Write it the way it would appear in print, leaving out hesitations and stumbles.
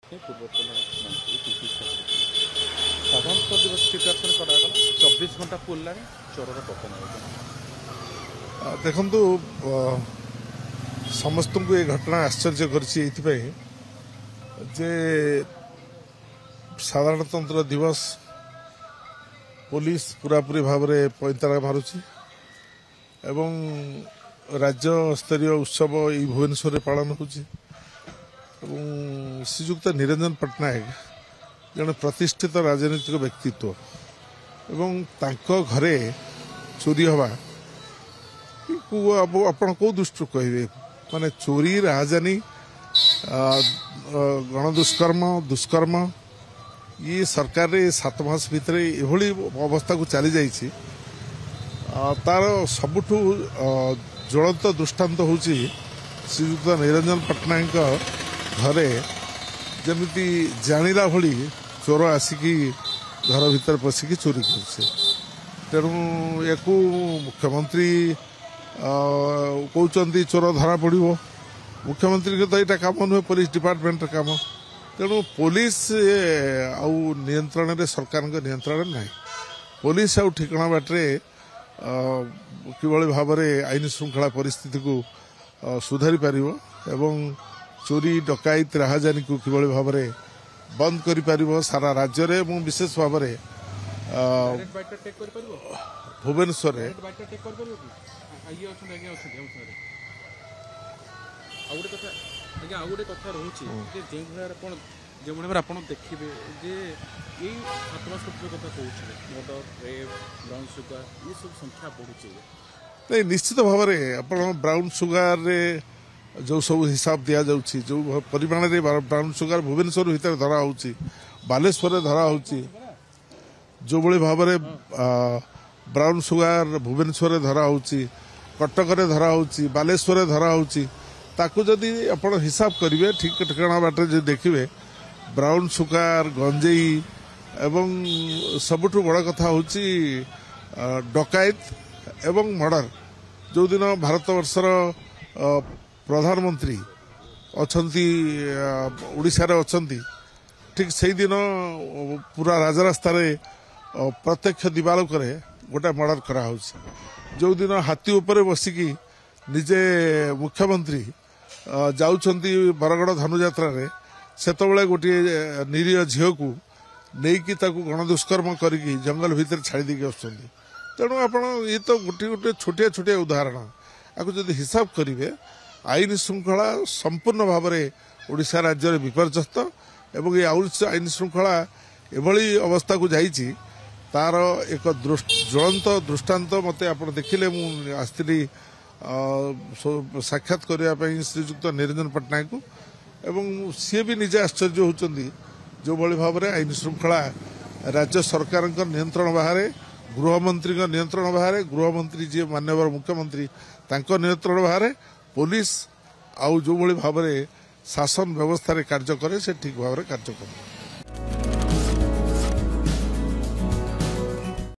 ପୂର୍ବତନ ମନ୍ତ୍ରୀ ପିସି ସାଧାରଣତଃ ଦିବସ ପ୍ରିପାରେସନ୍ କରାଗଲା 24 ଘଣ୍ଟା ପୁରିଲାଣି ଚୋରର ପତନ ହେଉଛି। ଦେଖନ୍ତୁ ସମସ୍ତଙ୍କୁ ଏ ଘଟଣା ଆଶ୍ଚର୍ଯ୍ୟ କରିଛି ଏଇଥିପାଇଁ ଯେ ସାଧାରଣତନ୍ତ୍ର ଦିବସ ପୁଲିସ ପୁରାପୁରି ଭାବରେ ପଇଁତରା ମାରୁଛି ଏବଂ ରାଜ୍ୟସ୍ତରୀୟ ଉତ୍ସବ ଏଇ ଭୁବନେଶ୍ୱରରେ ପାଳନ ହେଉଛି ଏବଂ ଶ୍ରୀଯୁକ୍ତ ନିରଞ୍ଜନ ପଟ୍ଟନାୟକ ଜଣେ ପ୍ରତିଷ୍ଠିତ ରାଜନୈତିକ ବ୍ୟକ୍ତିତ୍ୱ ଏବଂ ତାଙ୍କ ଘରେ ଚୋରି ହେବା ଆପଣ କେଉଁ ଦୃଷ୍ଟିରୁ କହିବେ ମାନେ ଚୋରି ରାଜଧାନୀ ଗଣଦୁଷ୍କର୍ମ ଦୁଷ୍କର୍ମ ଇଏ ସରକାରରେ 7 ମାସ ଭିତରେ ଏଭଳି ଅବସ୍ଥାକୁ ଚାଲି ଯାଇଛି ତାର ସବୁଠୁ ଜ୍ୱଳନ୍ତ ଦୃଷ୍ଟାନ୍ତ ହେଉଛି ଶ୍ରୀଯୁକ୍ତ ନିରଞ୍ଜନ ପଟ୍ଟନାୟକଙ୍କ ଘରେ ଯେମିତି ଜାଣିଲା ଭଳି ଚୋର ଆସିକି ଘର ଭିତରେ ପଶିକି ଚୋରି କରୁছে ତେଣୁ ୟାକୁ ମୁଖ୍ୟମନ୍ତ୍ରୀ କହୁଛନ୍ତି ଚୋର ଧରା ପଡ଼ିବ ମୁଖ୍ୟମନ୍ତ୍ରୀଙ୍କ ତ ଏଇଟା କାମ ନୁହେଁ ପୋଲିସ ଡିପାର୍ଟମେଣ୍ଟର କାମ ତେଣୁ ପୋଲିସ ଆଉ ନିୟନ୍ତ୍ରଣରେ ସରକାରଙ୍କ ନିୟନ୍ତ୍ରଣରେ ନାହିଁ ପୋଲିସ ଆଉ ଠିକଣା ବାଟରେ କିଭଳି ଭାବରେ ଆଇନ ଶୃଙ୍ଖଳା ପରିସ୍ଥିତିକୁ ସୁଧାରି ପାରିବ ଏବଂ ଚୋରି ଡକାୟତ ରାହାଜାନୀକୁ କିଭଳି ଭାବରେ ବନ୍ଦ କରିପାରିବ ସାରା ରାଜ୍ୟରେ ଏବଂ ବିଶେଷ ଭାବରେ ଭୁବନେଶ୍ୱରରେ ଆଉ ଗୋଟେ କଥା ରହୁଛି ଯେ ଯେଉଁଭଳି ଆପଣ ଦେଖିବେ ଯେ ଏଇ 7 ମାସ କଥା କହୁଥିଲେ ମଦ ରେପ୍ ବ୍ରାଉନ୍ ସୁଗାର ଏସବୁ ସଂଖ୍ୟା ବଢ଼ୁଛି ନାଇଁ ନିଶ୍ଚିତ ଭାବରେ ଆପଣ ବ୍ରାଉନ୍ ସୁଗାରରେ ଯେଉଁ ସବୁ ହିସାବ ଦିଆଯାଉଛି ଯେଉଁ ପରିମାଣରେ ବ୍ରାଉନ୍ ସୁଗାର ଭୁବନେଶ୍ୱର ଭିତରେ ଧରା ହେଉଛି ବାଲେଶ୍ୱରରେ ଧରା ହେଉଛି ଯେଉଁଭଳି ଭାବରେ ବ୍ରାଉନ୍ ସୁଗାର ଭୁବନେଶ୍ୱରରେ ଧରା ହେଉଛି କଟକରେ ଧରା ହେଉଛି ବାଲେଶ୍ୱରରେ ଧରା ହେଉଛି ତାକୁ ଯଦି ଆପଣ ହିସାବ କରିବେ ଠିକ୍ ଠିକଣା ବାଟରେ ଯଦି ଦେଖିବେ ବ୍ରାଉନ୍ ସୁଗାର ଗଞ୍ଜେଇ ଏବଂ ସବୁଠୁ ବଡ଼ କଥା ହେଉଛି ଡକାୟତ ଏବଂ ମର୍ଡର ଯେଉଁଦିନ ଭାରତବର୍ଷର ପ୍ରଧାନମନ୍ତ୍ରୀ ଅଛନ୍ତି ଓଡ଼ିଶାରେ ଅଛନ୍ତି ଠିକ୍ ସେଇଦିନ ପୁରା ରାଜରାସ୍ତାରେ ପ୍ରତ୍ୟକ୍ଷ ଦିବାଲୋକରେ ଗୋଟେ ମର୍ଡର କରାହେଉଛି ଯେଉଁଦିନ ହାତୀ ଉପରେ ବସିକି ନିଜେ ମୁଖ୍ୟମନ୍ତ୍ରୀ ଯାଉଛନ୍ତି ବରଗଡ଼ ଧନୁଯାତ୍ରାରେ ସେତେବେଳେ ଗୋଟିଏ ନିରୀହ ଝିଅକୁ ନେଇକି ତାକୁ ଗଣଦୁଷ୍କର୍ମ କରିକି ଜଙ୍ଗଲ ଭିତରେ ଛାଡ଼ି ଦେଇକି ଆସୁଛନ୍ତି ତେଣୁ ଆପଣ ଇଏ ତ ଗୋଟିଏ ଛୋଟିଆ ଛୋଟିଆ ଉଦାହରଣ ଆକୁ ଯଦି ହିସାବ କରିବେ ଆଇନ ଶୃଙ୍ଖଳା ସମ୍ପୂର୍ଣ୍ଣ ଭାବରେ ଓଡ଼ିଶା ରାଜ୍ୟରେ ବିପର୍ଯ୍ୟସ୍ତ ଏବଂ ଏ ଆଇନ ଶୃଙ୍ଖଳା ଏଭଳି ଅବସ୍ଥାକୁ ଯାଇଛି ତାର ଏକ ଜ୍ୱଳନ୍ତ ଦୃଷ୍ଟାନ୍ତ ମୋତେ ଆପଣ ଦେଖିଲେ ମୁଁ ଆସିଥିଲି ସାକ୍ଷାତ କରିବା ପାଇଁ ଶ୍ରୀଯୁକ୍ତ ନିରଞ୍ଜନ ପଟ୍ଟନାୟକଙ୍କୁ ଏବଂ ସିଏ ବି ନିଜେ ଆଶ୍ଚର୍ଯ୍ୟ ହେଉଛନ୍ତି ଯେଉଁଭଳି ଭାବରେ ଆଇନ ଶୃଙ୍ଖଳା ରାଜ୍ୟ ସରକାରଙ୍କ ନିୟନ୍ତ୍ରଣ ବାହାରେ ଗୃହମନ୍ତ୍ରୀଙ୍କ ନିୟନ୍ତ୍ରଣ ବାହାରେ ଗୃହମନ୍ତ୍ରୀ ଯିଏ ମାନ୍ୟବର ମୁଖ୍ୟମନ୍ତ୍ରୀ ତାଙ୍କ ନିୟନ୍ତ୍ରଣ ବାହାରେ ପୋଲିସ ଆଉ ଯେଉଁଭଳି ଭାବରେ ଶାସନ ବ୍ୟବସ୍ଥାରେ କାର୍ଯ୍ୟ କରେ ସେ ଠିକ୍ ଭାବରେ କାର୍ଯ୍ୟ କରେ।